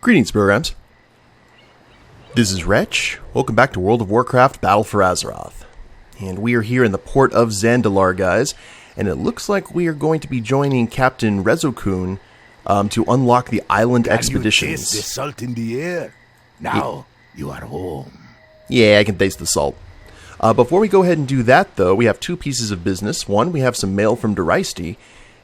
Greetings, programs. This is Wretch. Welcome back to World of Warcraft Battle for Azeroth. And we are here in the port of Zandalar, guys. And it looks like we are going to be joining Captain Rezokun to unlock the island expeditions. You taste the salt in the air? Now you are home. Yeah, I can taste the salt. Before we go ahead and do that, though, we have two pieces of business. One, we have some mail from Daristi.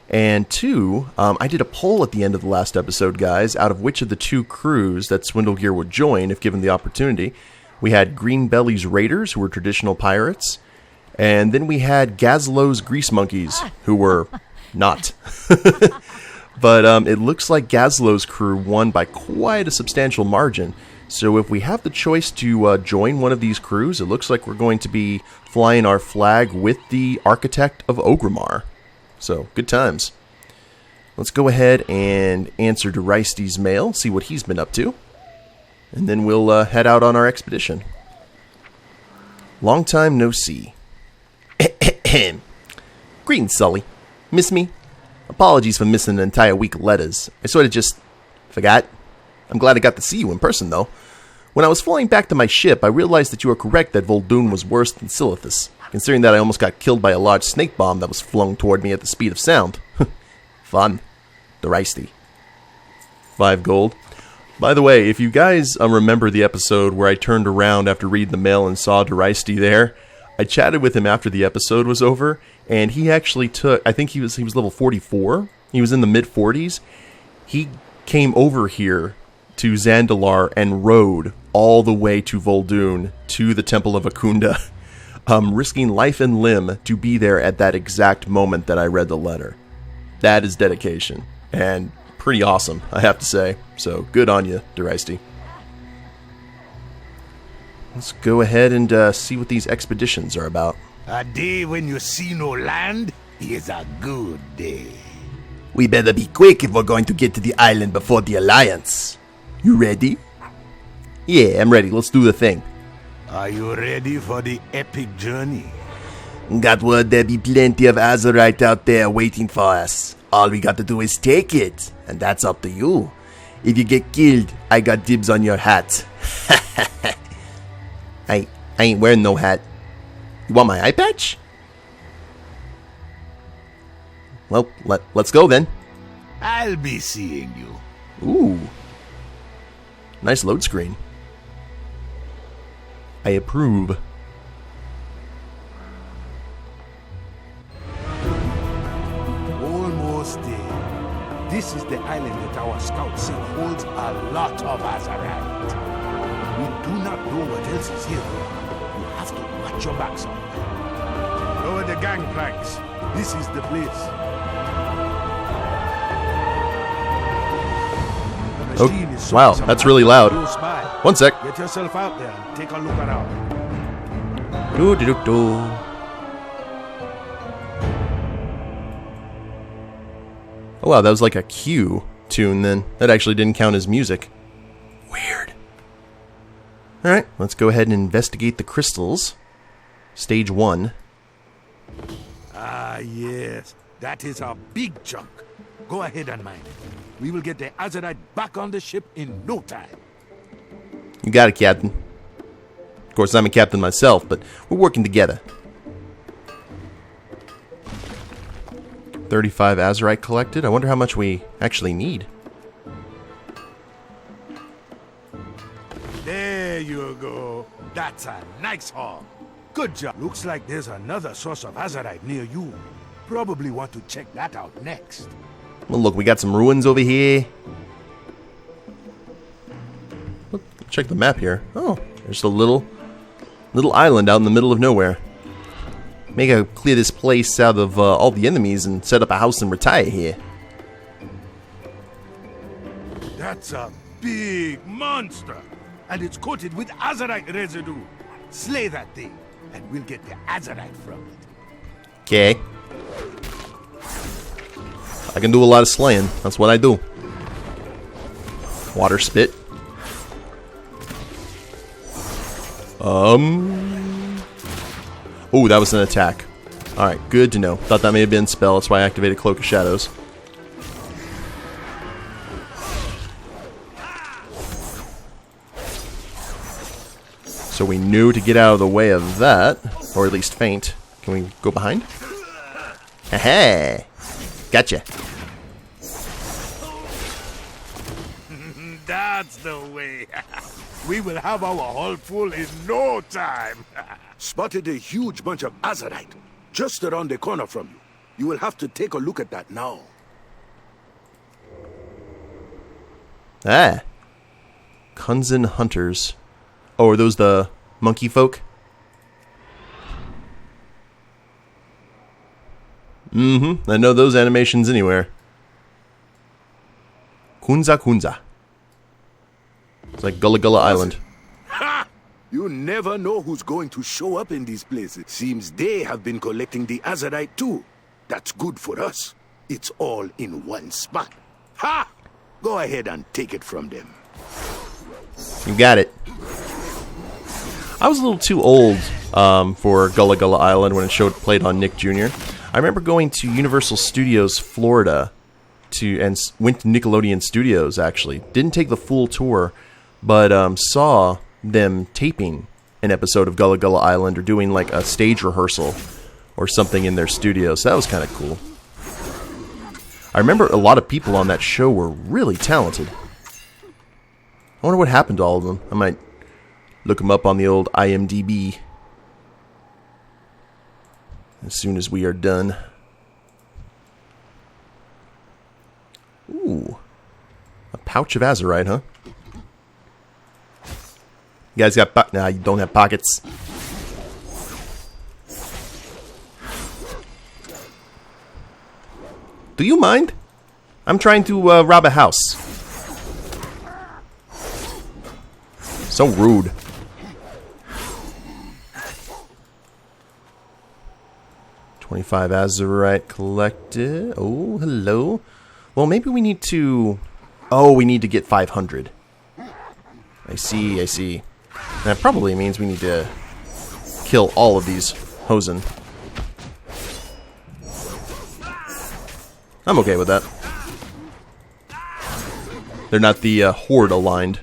And two, I did a poll at the end of the last episode, guys, out of which of the two crews that Swindlegear would join if given the opportunity. We had Greenbelly's Raiders, who were traditional pirates, and then we had Gazlo's Grease Monkeys, who were not. But it looks like Gazlo's crew won by quite a substantial margin. So if we have the choice to join one of these crews, it looks like we're going to be flying our flag with the Architect of Orgrimmar. So, good times. Let's go ahead and answer Daristi's mail, see what he's been up to. And then we'll head out on our expedition. Long time no see. Greetings, Sully. Miss me? Apologies for missing an entire week of letters. I sort of just forgot. I'm glad I got to see you in person, though. When I was flying back to my ship, I realized that you were correct that Vol'dun was worse than Silithus, considering that I almost got killed by a large snake bomb that was flung toward me at the speed of sound. Fun. Daristi. 5 gold. By the way, if you guys remember the episode where I turned around after reading the mail and saw Daristi there, I chatted with him after the episode was over, and he actually took, I think he was level 44. He was in the mid-40s. He came over here to Zandalar and rode all the way to Vol'dun, to the Temple of Akunda, risking life and limb to be there at that exact moment that I read the letter. That is dedication, and pretty awesome, I have to say. So, good on you, Daristi. Let's go ahead and see what these expeditions are about. A day when you see no land is a good day. We better be quick if we're going to get to the island before the Alliance. You ready? Yeah, I'm ready. Let's do the thing. Are you ready for the epic journey? Got word there be plenty of Azerite out there waiting for us. All we got to do is take it, and that's up to you. If you get killed, I got dibs on your hat. I ain't wearing no hat. You want my eye patch? Well, let's go then. I'll be seeing you. Ooh. Nice load screen. I approve. Almost there. This is the island that our scouts say holds a lot of Azerite. We do not know what else is here. You have to watch your backs on. Lower the gangplanks. This is the place. Oh, wow, that's really loud. 1 sec. Get yourself out there and take a look around. Oh wow, that was like a Q tune then. That actually didn't count as music. Weird. Alright, let's go ahead and investigate the crystals. Stage 1. Ah, yes. That is a big chunk. Go ahead and mine it. We will get the Azerite back on the ship in no time. You got it, Captain. Of course, I'm a captain myself, but we're working together. 35 Azerite collected. I wonder how much we actually need. There you go. That's a nice haul. Good job. Looks like there's another source of Azerite near you. Probably want to check that out next. Well, look, we got some ruins over here. Look, check the map here. Oh, there's a little island out in the middle of nowhere. Maybe I'll clear this place out of all the enemies and set up a house and retire here. That's a big monster. And it's coated with Azerite residue. Slay that thing, and we'll get the Azerite from it. Okay. I can do a lot of slaying. That's what I do. Water spit. Oh, that was an attack. Alright, good to know. Thought that may have been spell, that's why I activated Cloak of Shadows. So we knew to get out of the way of that, or at least feint. Can we go behind? Hey, gotcha. That's the way. We will have our hull full in no time. Spotted a huge bunch of Azerite just around the corner from you. You will have to take a look at that now. Ah. Kunzen Hunters. Oh, are those the monkey folk? Mm-hmm. I know those animations anywhere. Kunza Kunza. It's like Gullah Gullah Island. Ha! You never know who's going to show up in these places. Seems they have been collecting the Azerite too. That's good for us. It's all in one spot. Ha! Go ahead and take it from them. You got it. I was a little too old for Gullah Gullah Island when it played on Nick Jr. I remember going to Universal Studios Florida and went to Nickelodeon Studios, actually. Didn't take the full tour, but saw them taping an episode of Gullah Gullah Island or doing like a stage rehearsal or something in their studio, so that was kind of cool. I remember a lot of people on that show were really talented. I wonder what happened to all of them. I might look them up on the old IMDb as soon as we are done. Ooh. A pouch of Azerite, huh? You guys got nah, you don't have pockets. Do you mind? I'm trying to rob a house. So rude. $25 Azerite collected. Oh, hello. Well, maybe we need to... Oh, we need to get 500. I see, I see. That probably means we need to kill all of these Hosen. I'm okay with that. They're not the Horde aligned.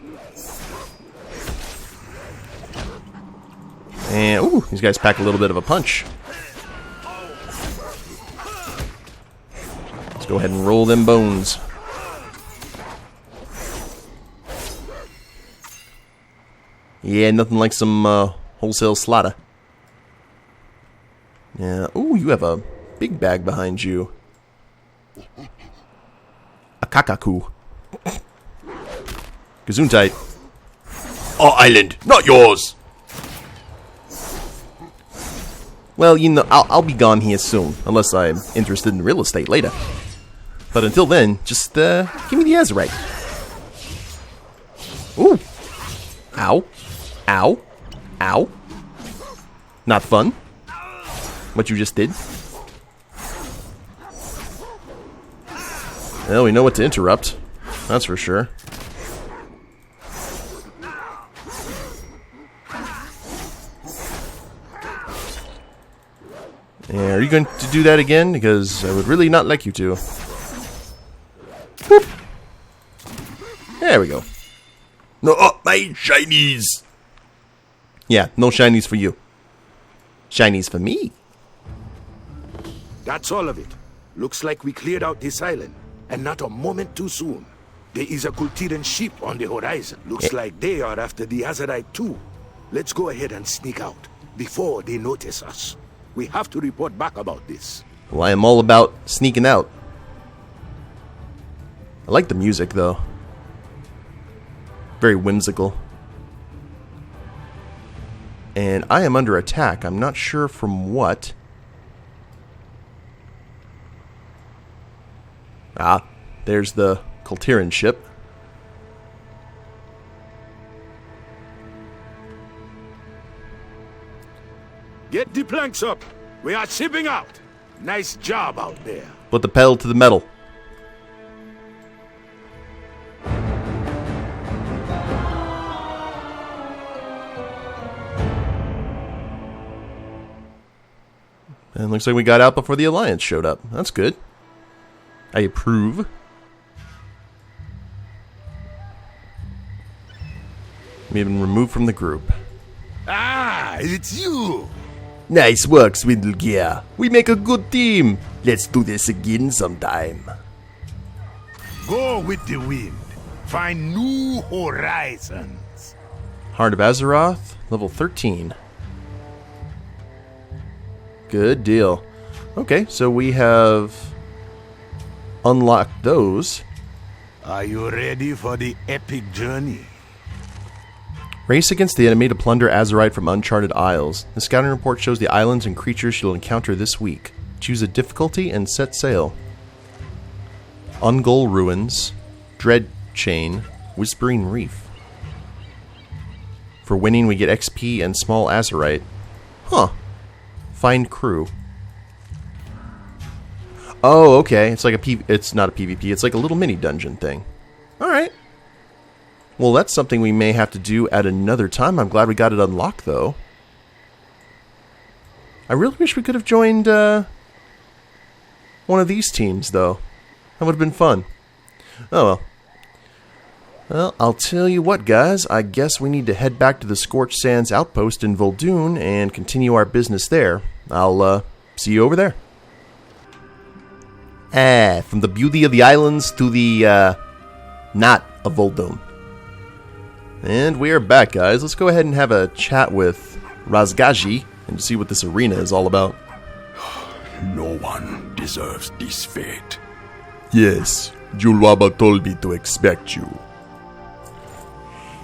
And, ooh, these guys pack a little bit of a punch. Let's go ahead and roll them bones. Yeah, nothing like some wholesale slaughter. Yeah, ooh, you have a big bag behind you. A kakaku. Gesundheit. Our island, not yours. Well, you know, I'll be gone here soon, unless I'm interested in real estate later. But until then, just give me the Azerite. Ooh. Ow. Ow. Ow. Not fun. What you just did. Well, we know what to interrupt. That's for sure. Yeah, are you going to do that again? Because I would really not like you to. Boop. There we go. No, my shinies. Yeah, no shinies for you. Shinies for me. That's all of it. Looks like we cleared out this island, and not a moment too soon. There is a Kultiran ship on the horizon. Looks like they are after the Azerite too. Let's go ahead and sneak out before they notice us. We have to report back about this. Well, I am all about sneaking out. I like the music, though. Very whimsical. And I am under attack. I'm not sure from what. Ah, there's the Kultiran ship. Get the planks up. We are shipping out. Nice job out there. Put the pedal to the metal. And looks like we got out before the Alliance showed up. That's good. I approve. We have been removed from the group. it's you. Nice work, Swindlegear. We make a good team. Let's do this again sometime. Go with the wind. Find new horizons. Heart of Azeroth, level 13. Good deal. Okay, so we have unlocked those. Are you ready for the epic journey? Race against the enemy to plunder Azerite from uncharted isles. The scouting report shows the islands and creatures you'll encounter this week. Choose a difficulty and set sail. Ungol Ruins, Dread Chain, Whispering Reef. For winning, we get XP and small Azerite. Huh. Find crew. Oh, okay. It's like it's not a PvP. It's like a little mini dungeon thing. All right. Well, that's something we may have to do at another time. I'm glad we got it unlocked, though. I really wish we could have joined one of these teams, though. That would have been fun. Oh, well. Well, I'll tell you what, guys. I guess we need to head back to the Scorched Sands Outpost in Vol'dun and continue our business there. I'll see you over there. From the beauty of the islands to the, not of Vol'dun. And we are back, guys. Let's go ahead and have a chat with Razgaji and see what this arena is all about. No one deserves this fate. Yes, Julwaba told me to expect you.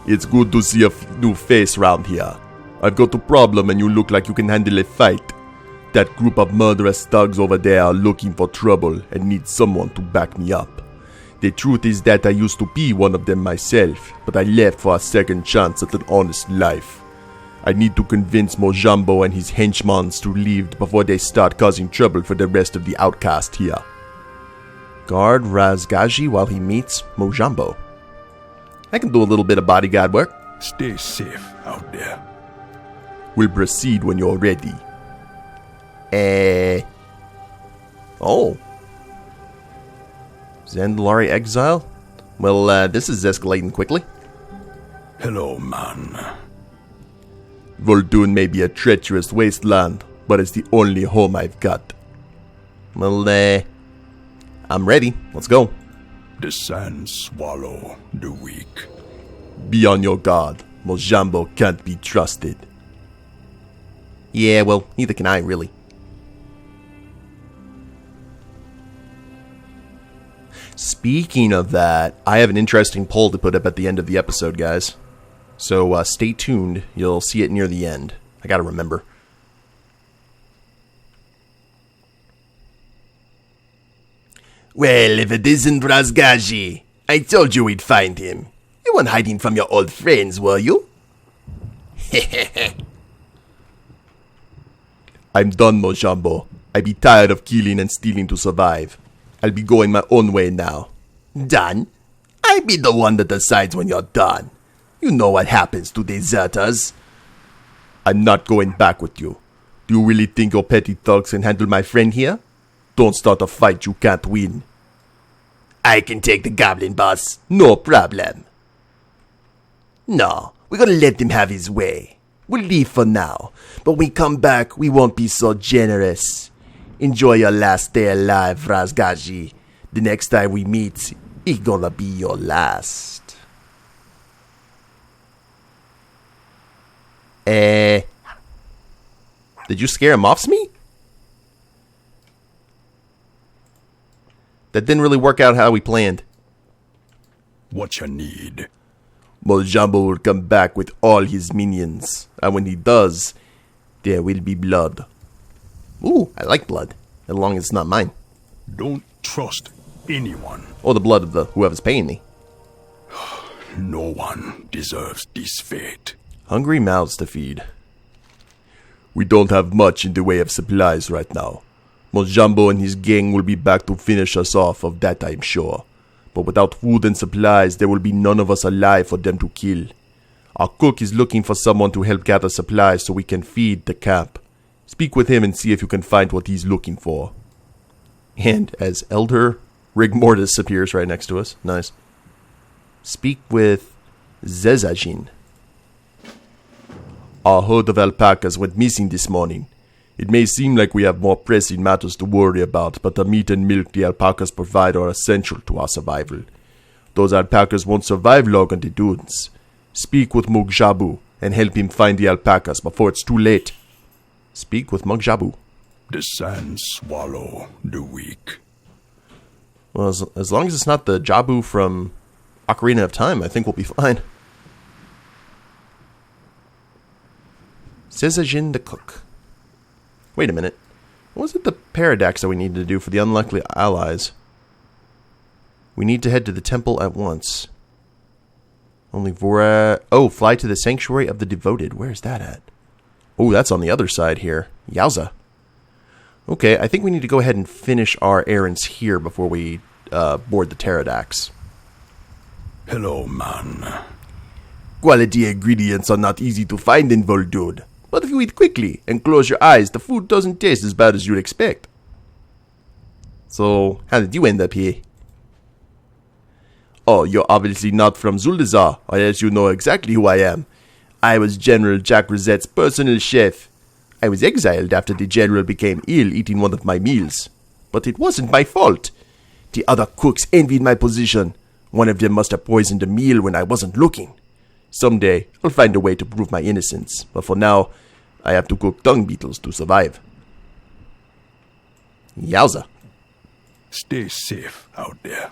It's good to see a new face round here. I've got a problem and you look like you can handle a fight. That group of murderous thugs over there are looking for trouble and need someone to back me up. The truth is that I used to be one of them myself, but I left for a second chance at an honest life. I need to convince Mojambo and his henchmans to leave before they start causing trouble for the rest of the outcast here. Guard Razgaji while he meets Mojambo. I can do a little bit of bodyguard work. Stay safe out there. We'll proceed when you're ready. Oh. Zandalari exile? Well, this is escalating quickly. Hello, man. Vol'dun may be a treacherous wasteland, but it's the only home I've got. Well, I'm ready. Let's go. The sands swallow the weak. Be on your guard. Mojambo can't be trusted. Yeah, well, neither can I, really. Speaking of that, I have an interesting poll to put up at the end of the episode, guys. So stay tuned. You'll see it near the end. I gotta remember. Well, if it isn't Razgaji, I told you we'd find him. You weren't hiding from your old friends, were you? I'm done, Mojambo. I be tired of killing and stealing to survive. I'll be going my own way now. Done? I be the one that decides when you're done. You know what happens to deserters. I'm not going back with you. Do you really think your petty thugs can handle my friend here? Don't start a fight you can't win. I can take the goblin boss, no problem. No, we're gonna let him have his way. We'll leave for now, but when we come back, we won't be so generous. Enjoy your last day alive, Razgaji. The next time we meet, it's gonna be your last. Did you scare him off, Smee? That didn't really work out how we planned. What you need? Mojambo will come back with all his minions, and when he does, there will be blood. Ooh, I like blood, as long as it's not mine. Don't trust anyone. Or the blood of the whoever's paying me. No one deserves this fate. Hungry mouths to feed. We don't have much in the way of supplies right now. Mojambo and his gang will be back to finish us off, of that I'm sure. But without food and supplies, there will be none of us alive for them to kill. Our cook is looking for someone to help gather supplies so we can feed the camp. Speak with him and see if you can find what he's looking for. And as Elder Rigmortis appears right next to us. Nice. Speak with Zezajin. Our herd of alpacas went missing this morning. It may seem like we have more pressing matters to worry about, but the meat and milk the alpacas provide are essential to our survival. Those alpacas won't survive long on the dunes. Speak with Mugjabu and help him find the alpacas before it's too late. Speak with Mugjabu. The sands swallow the weak. Well, as long as it's not the Jabu from Ocarina of Time, I think we'll be fine. Sezajin the cook. Wait a minute. What was it the Paradox that we needed to do for the unlucky allies? We need to head to the temple at once. Only Vora... Oh, fly to the Sanctuary of the Devoted. Where is that at? Oh, that's on the other side here. Yowza. Okay, I think we need to go ahead and finish our errands here before we board the Pterodax. Hello, man. Quality ingredients are not easy to find in Vol'dun, but if you eat quickly and close your eyes, the food doesn't taste as bad as you'd expect. So, how did you end up here? Oh, you're obviously not from Zuldazar, or else you know exactly who I am. I was General Jack Rosette's personal chef. I was exiled after the general became ill eating one of my meals. But it wasn't my fault. The other cooks envied my position. One of them must have poisoned the meal when I wasn't looking. Someday, I'll find a way to prove my innocence, but for now, I have to cook dung beetles to survive. Yowza. Stay safe out there.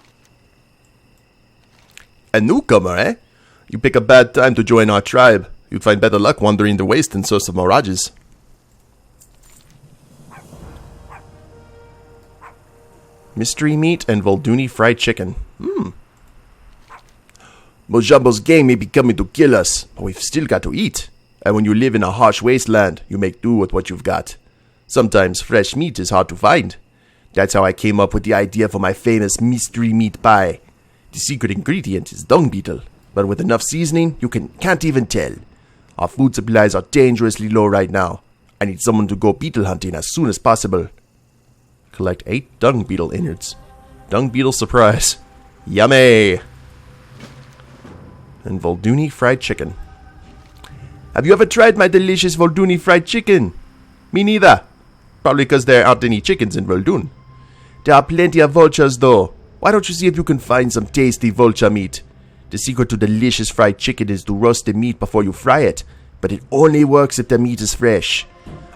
A newcomer, eh? You pick a bad time to join our tribe. You'd find better luck wandering the waste in search of mirages. Mystery meat and Vol'duni fried chicken. Mojambo's gang may be coming to kill us, but we've still got to eat. And when you live in a harsh wasteland, you make do with what you've got. Sometimes fresh meat is hard to find. That's how I came up with the idea for my famous mystery meat pie. The secret ingredient is dung beetle, but with enough seasoning, you can't even tell. Our food supplies are dangerously low right now. I need someone to go beetle hunting as soon as possible. Collect 8 dung beetle innards. Dung beetle surprise. Yummy! And Vol'duni fried chicken. Have you ever tried my delicious Vol'duni fried chicken? Me neither. Probably because there aren't any chickens in Vol'dun. There are plenty of vultures though. Why don't you see if you can find some tasty vulture meat? The secret to delicious fried chicken is to roast the meat before you fry it, but it only works if the meat is fresh.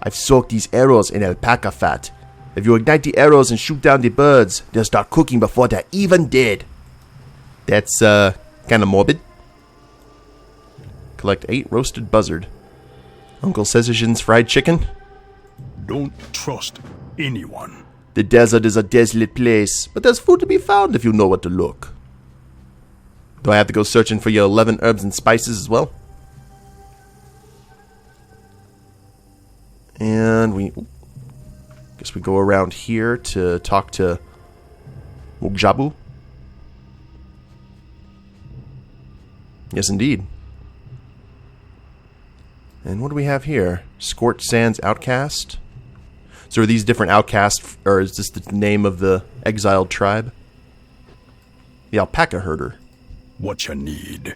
I've soaked these arrows in alpaca fat. If you ignite the arrows and shoot down the birds, they'll start cooking before they're even dead. That's, kind of morbid. Collect 8 roasted buzzard. Uncle Sezajin's fried chicken. Don't trust anyone. The desert is a desolate place, but there's food to be found if you know where to look. Do I have to go searching for your 11 herbs and spices as well? And guess we go around here to talk to Mugjabu. Yes, indeed. And what do we have here? Scorched Sands Outpost. So are these different outcasts, or is this the name of the exiled tribe? The alpaca herder. What you need?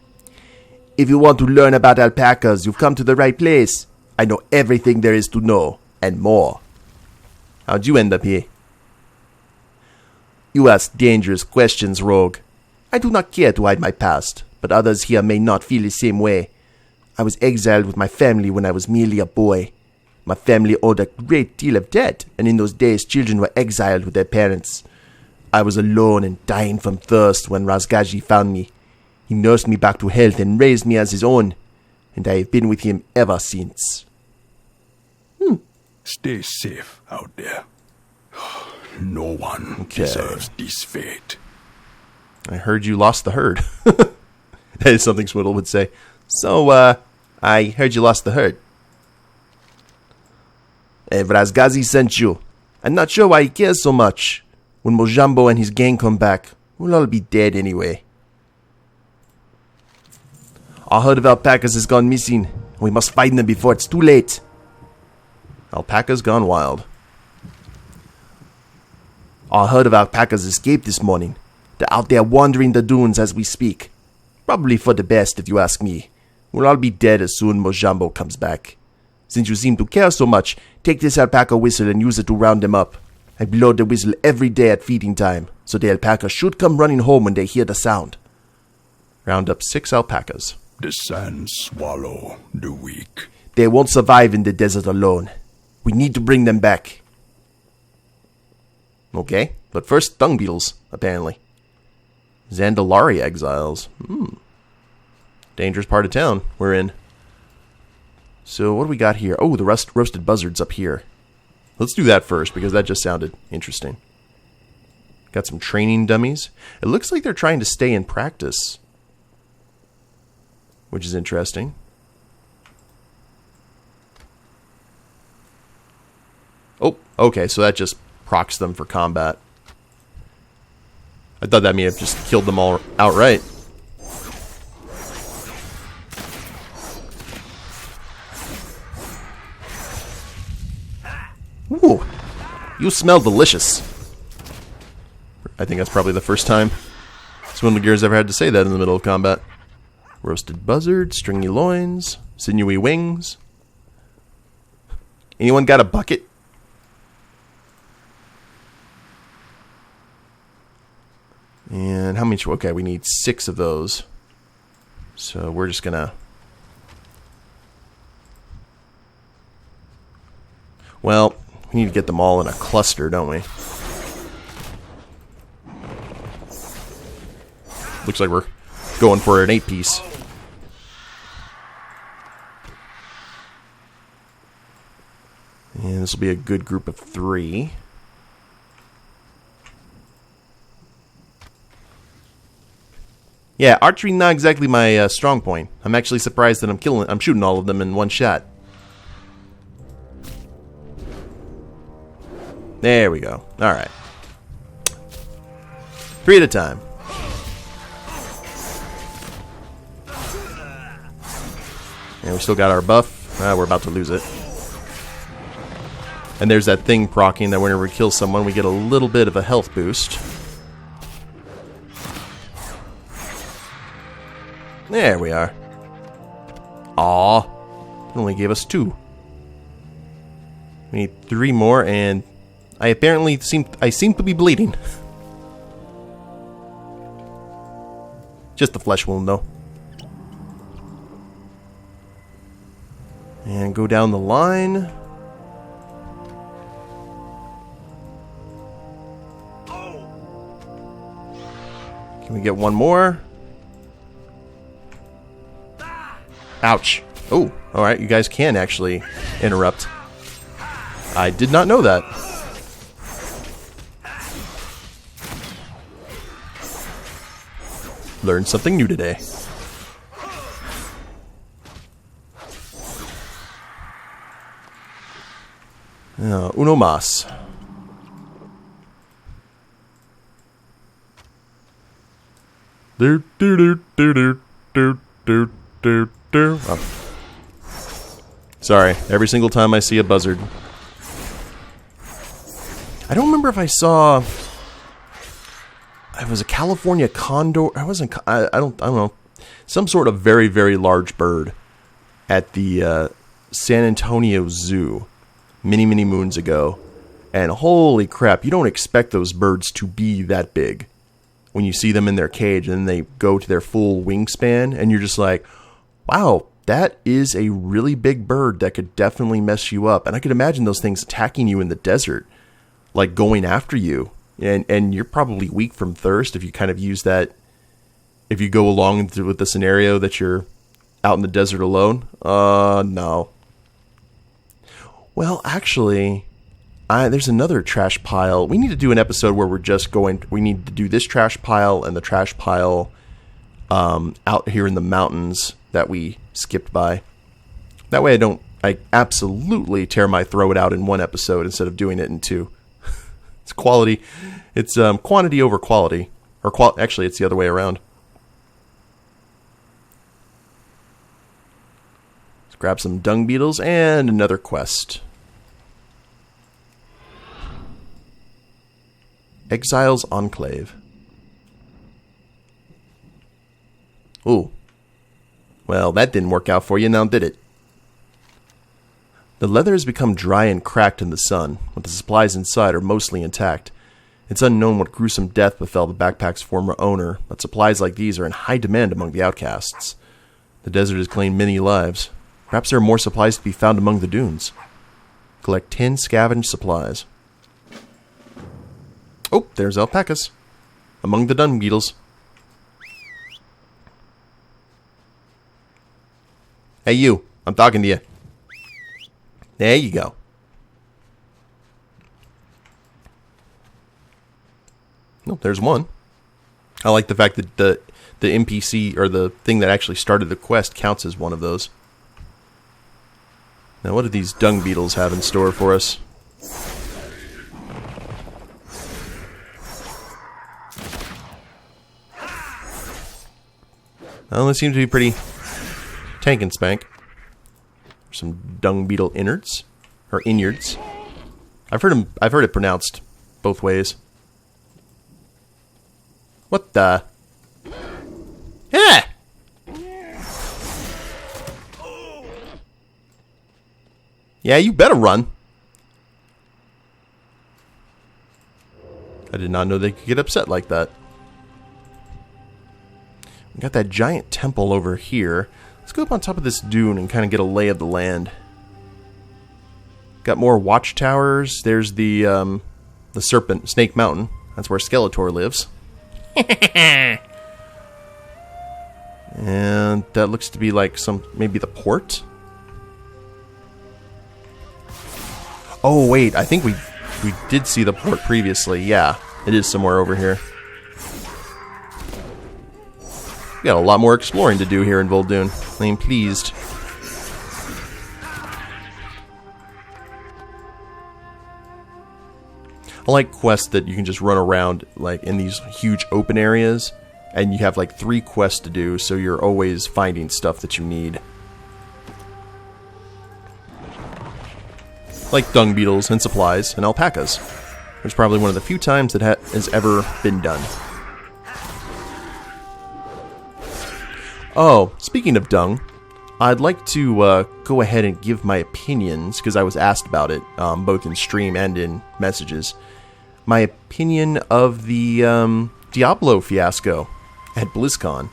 If you want to learn about alpacas, you've come to the right place. I know everything there is to know, and more. How'd you end up here? You ask dangerous questions, rogue. I do not care to hide my past, but others here may not feel the same way. I was exiled with my family when I was merely a boy. My family owed a great deal of debt, and in those days children were exiled with their parents. I was alone and dying from thirst when Razgaji found me. He nursed me back to health and raised me as his own, and I have been with him ever since. Stay safe out there. No one deserves this fate. I heard you lost the herd. That is something Swiddle would say. So, I heard you lost the herd. Razgazi sent you. I'm not sure why he cares so much. When Mojambo and his gang come back, we'll all be dead anyway. Our herd of alpacas has gone missing. We must find them before it's too late. Alpacas gone wild. Our herd of alpacas escaped this morning. They're out there wandering the dunes as we speak. Probably for the best, if you ask me. We'll all be dead as soon as Mojambo comes back. Since you seem to care so much, take this alpaca whistle and use it to round them up. I blow the whistle every day at feeding time, so the alpaca should come running home when they hear the sound. Round up 6 alpacas. The sands swallow the weak. They won't survive in the desert alone. We need to bring them back. Okay, but first dung beetles, apparently. Zandalari exiles. Dangerous part of town we're in. So what do we got here? Oh, the roasted buzzards up here. Let's do that first, because that just sounded interesting. Got some training dummies. It looks like they're trying to stay in practice, which is interesting. Oh, okay, so that just procs them for combat. I thought that may have just killed them all outright. Ooh, you smell delicious. I think that's probably the first time Swindlegear's ever had to say that in the middle of combat. Roasted buzzard, stringy loins, sinewy wings. Anyone got a bucket? And how many? Okay, we need 6 of those. So we're just gonna... Well, we need to get them all in a cluster, don't we? Looks like we're going for an 8-piece. And this will be a good group of 3. Yeah, archery not exactly my strong point. I'm actually surprised that I'm shooting all of them in one shot. There we go. Alright. 3 at a time. And we still got our buff. We're about to lose it. And there's that thing proccing that whenever we kill someone, we get a little bit of a health boost. There we are. Aw. It only gave us 2. We need 3 more, and I seem to be bleeding. Just a flesh wound, though. And go down the line. Can we get one more? Ouch. Oh, alright, you guys can actually interrupt. I did not know that. Learned something new today. Uno mas. Oh. Sorry, every single time I see a buzzard. I don't remember if I saw... It was a California condor. I don't know. Some sort of very, very large bird at the San Antonio Zoo many, many moons ago. And holy crap, you don't expect those birds to be that big when you see them in their cage and then they go to their full wingspan and you're just like, wow, that is a really big bird that could definitely mess you up. And I could imagine those things attacking you in the desert, like going after you. And you're probably weak from thirst if you kind of use that, if you go along with the scenario that you're out in the desert alone. No. Well, actually, there's another trash pile. We need to do an episode where we're just going, we need to do this trash pile and the trash pile out here in the mountains that we skipped by. That way I absolutely tear my throat out in one episode instead of doing it in 2. It's quality. It's quantity over quality. Or actually, it's the other way around. Let's grab some dung beetles and another quest. Exiles Enclave. Ooh. Well, that didn't work out for you, now did it? The leather has become dry and cracked in the sun, but the supplies inside are mostly intact. It's unknown what gruesome death befell the backpack's former owner, but supplies like these are in high demand among the outcasts. The desert has claimed many lives. Perhaps there are more supplies to be found among the dunes. Collect 10 scavenged supplies. Oh, there's alpacas. Among the dung beetles. Hey you, I'm talking to you. There you go. Oh, there's one. I like the fact that the NPC, or the thing that actually started the quest, counts as one of those. Now, what do these dung beetles have in store for us? Well, they seem to be pretty tank and spank. Some dung beetle innards, or innards. I've heard it pronounced both ways. What the? Yeah. Yeah, you better run. I did not know they could get upset like that. We got that giant temple over here. Let's go up on top of this dune and kind of get a lay of the land. Got more watchtowers. There's the Snake Mountain. That's where Skeletor lives. And that looks to be like maybe the port. Oh wait, I think we did see the port previously. Yeah, it is somewhere over here. We got a lot more exploring to do here in Vol'dun. I am pleased. I like quests that you can just run around like in these huge open areas, and you have like 3 quests to do, so you're always finding stuff that you need. Like dung beetles and supplies and alpacas. It's probably one of the few times that has ever been done. Oh, speaking of dung, I'd like to go ahead and give my opinions, because I was asked about it, both in stream and in messages. My opinion of the Diablo fiasco at BlizzCon.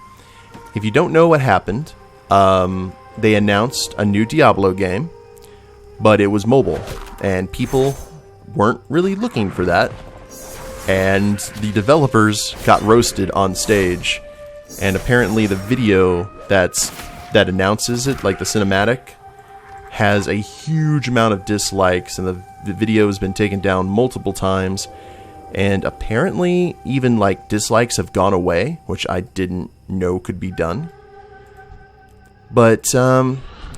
If you don't know what happened, they announced a new Diablo game, but it was mobile, and people weren't really looking for that, and the developers got roasted on stage, and apparently the video that announces it, like the cinematic, has a huge amount of dislikes, and the video has been taken down multiple times, and apparently even like dislikes have gone away, which I didn't know could be done. But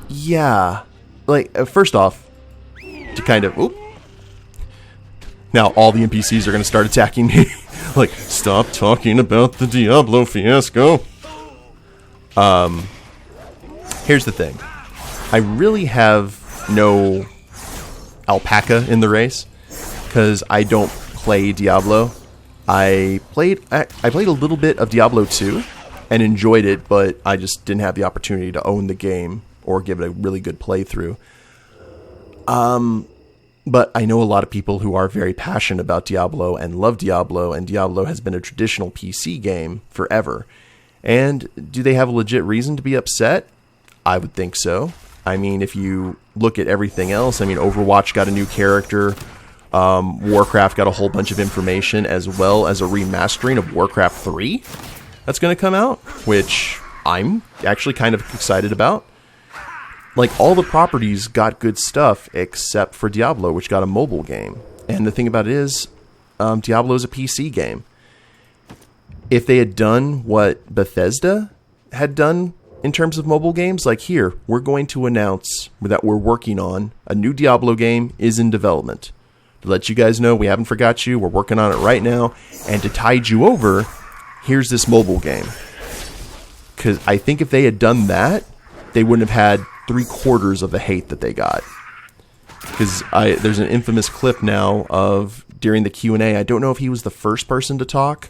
yeah, like first off, to kind of now all the NPCs are going to start attacking me. Like, stop talking about the Diablo fiasco. Here's the thing. I really have no alpaca in the race, because I don't play Diablo. I played a little bit of Diablo 2 and enjoyed it, but I just didn't have the opportunity to own the game or give it a really good playthrough. But I know a lot of people who are very passionate about Diablo and love Diablo, and Diablo has been a traditional PC game forever. And do they have a legit reason to be upset? I would think so. I mean, if you look at everything else, I mean, Overwatch got a new character, Warcraft got a whole bunch of information, as well as a remastering of Warcraft 3 that's going to come out, which I'm actually kind of excited about. Like, all the properties got good stuff except for Diablo, which got a mobile game. And the thing about it is, Diablo is a PC game. If they had done what Bethesda had done in terms of mobile games, like here, we're going to announce that we're working on a new Diablo game is in development. To let you guys know, we haven't forgot you, we're working on it right now, and to tide you over, here's this mobile game. Because I think if they had done that, they wouldn't have had 3/4 of the hate that they got. Because there's an infamous clip now of, during the Q&A, I don't know if he was the first person to talk,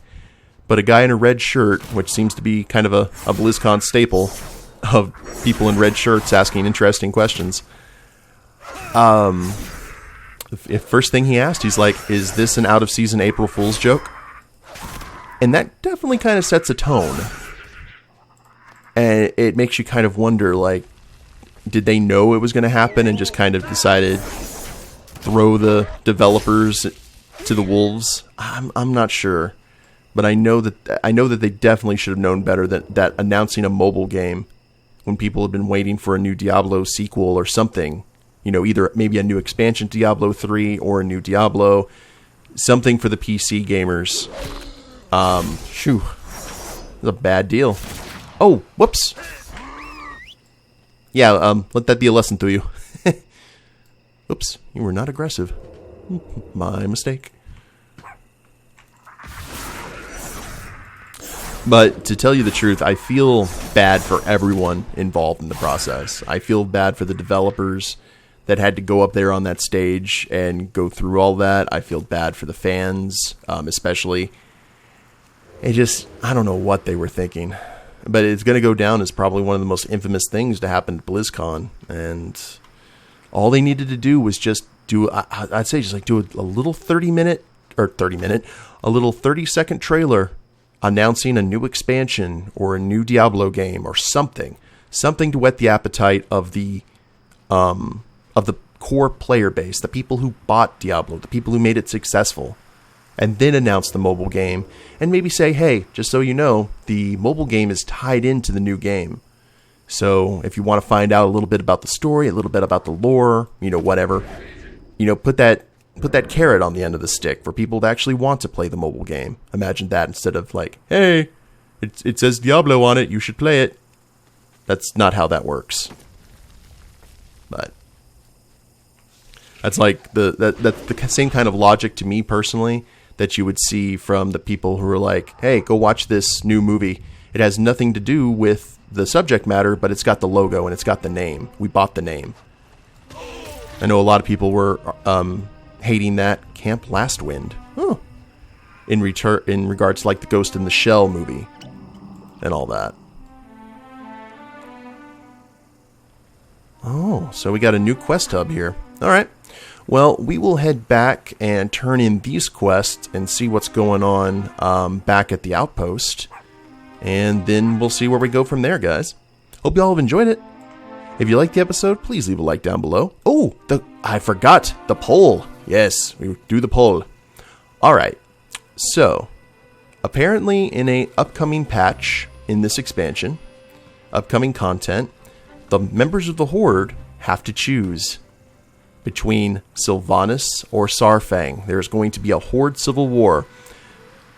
but a guy in a red shirt, which seems to be kind of a BlizzCon staple, of people in red shirts asking interesting questions. First thing he asked, he's like, is this an out-of-season April Fool's joke? And that definitely kind of sets a tone. And it makes you kind of wonder, like, did they know it was going to happen and just kind of decided throw the developers to the wolves? I'm not sure. But I know that they definitely should have known better that announcing a mobile game when people have been waiting for a new Diablo sequel or something, you know, either maybe a new expansion to Diablo 3 or a new Diablo, something for the PC gamers. Shoo. It's a bad deal. Oh, whoops. Yeah, let that be a lesson to you. Oops, you were not aggressive. My mistake. But to tell you the truth, I feel bad for everyone involved in the process. I feel bad for the developers that had to go up there on that stage and go through all that. I feel bad for the fans, especially. I don't know what they were thinking. But it's going to go down as probably one of the most infamous things to happen at BlizzCon. And all they needed to do was just do, I'd say just like do a little 30-second trailer announcing a new expansion or a new Diablo game or something to whet the appetite of the core player base, the people who bought Diablo, the people who made it successful. And then announce the mobile game, and maybe say, hey, just so you know, the mobile game is tied into the new game. So if you want to find out a little bit about the story, a little bit about the lore, you know, whatever, you know, put that carrot on the end of the stick for people to actually want to play the mobile game. Imagine that instead of like, hey, it says Diablo on it, you should play it. That's not how that works. But that's like that's the same kind of logic to me personally that you would see from the people who are like, hey, go watch this new movie. It has nothing to do with the subject matter, but it's got the logo and it's got the name. We bought the name. I know a lot of people were hating that Camp Last Wind. Oh. In regards to like the Ghost in the Shell movie and all that. Oh, so we got a new quest hub here. All right. Well, we will head back and turn in these quests and see what's going on back at the outpost. And then we'll see where we go from there, guys. Hope you all have enjoyed it. If you liked the episode, please leave a like down below. Oh, I forgot the poll. Yes, we do the poll. All right. So, apparently in a upcoming patch in this expansion, upcoming content, the members of the Horde have to choose between Sylvanas or Saurfang. There's going to be a Horde civil war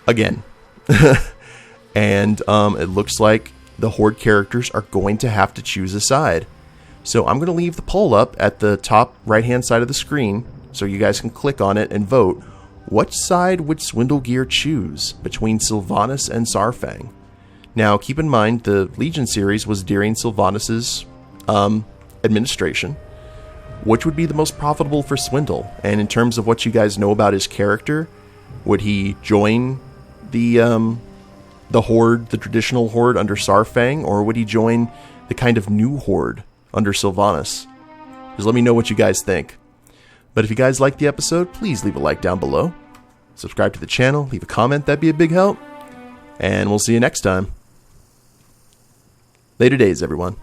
again. And it looks like the Horde characters are going to have to choose a side. So I'm going to leave the poll up at the top right-hand side of the screen so you guys can click on it and vote. Which side would Swindlegear choose between Sylvanas and Saurfang? Now, keep in mind, the Legion series was during Sylvanas' administration. Which would be the most profitable for Swindle? And in terms of what you guys know about his character, would he join the Horde, the traditional Horde under Saurfang, or would he join the kind of new Horde under Sylvanas? Just let me know what you guys think. But if you guys liked the episode, please leave a like down below. Subscribe to the channel, leave a comment, that'd be a big help. And we'll see you next time. Later days, everyone.